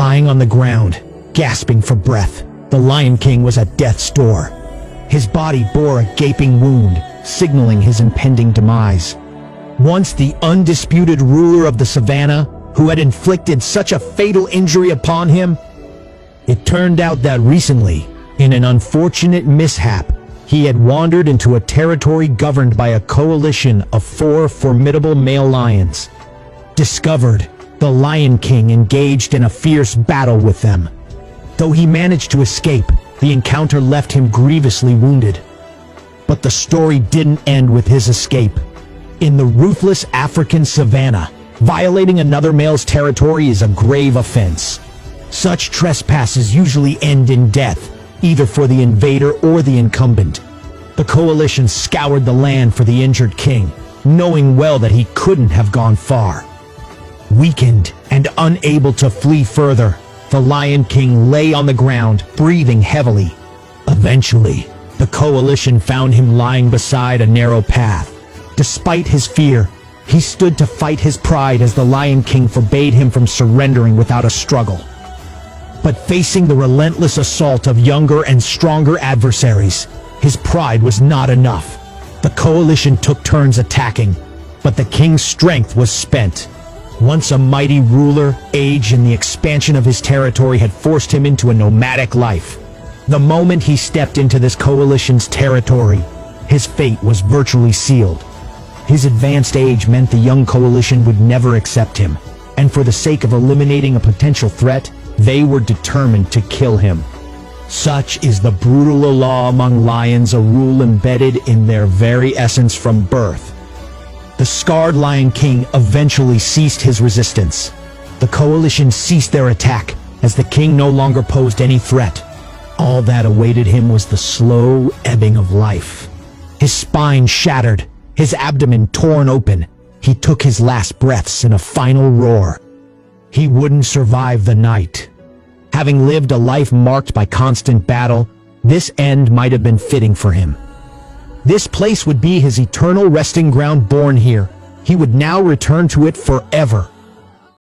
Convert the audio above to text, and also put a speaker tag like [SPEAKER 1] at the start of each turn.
[SPEAKER 1] Lying on the ground, gasping for breath, the Lion King was at death's door. His body bore a gaping wound, signaling his impending demise. Once the undisputed ruler of the savannah, who had inflicted such a fatal injury upon him, it turned out that recently, in an unfortunate mishap, he had wandered into a territory governed by a coalition of 4 formidable male lions. Discovered, the Lion King engaged in a fierce battle with them. Though he managed to escape, the encounter left him grievously wounded. But the story didn't end with his escape. In the ruthless African savannah, violating another male's territory is a grave offense. Such trespasses usually end in death, either for the invader or the incumbent. The coalition scoured the land for the injured king, knowing well that he couldn't have gone far. Weakened and unable to flee further, the Lion King lay on the ground, breathing heavily. Eventually, the coalition found him lying beside a narrow path. Despite his fear, he stood to fight his pride as the Lion King forbade him from surrendering without a struggle. But facing the relentless assault of younger and stronger adversaries, his pride was not enough. The coalition took turns attacking, but the king's strength was spent. Once a mighty ruler, age and the expansion of his territory had forced him into a nomadic life. The moment he stepped into this coalition's territory, his fate was virtually sealed. His advanced age meant the young coalition would never accept him, and for the sake of eliminating a potential threat, they were determined to kill him. Such is the brutal law among lions, a rule embedded in their very essence from birth. The scarred Lion King eventually ceased his resistance. The coalition ceased their attack, as the king no longer posed any threat. All that awaited him was the slow ebbing of life. His spine shattered, his abdomen torn open, he took his last breaths in a final roar. He wouldn't survive the night. Having lived a life marked by constant battle, this end might have been fitting for him. This place would be his eternal resting ground. Born here, he would now return to it forever.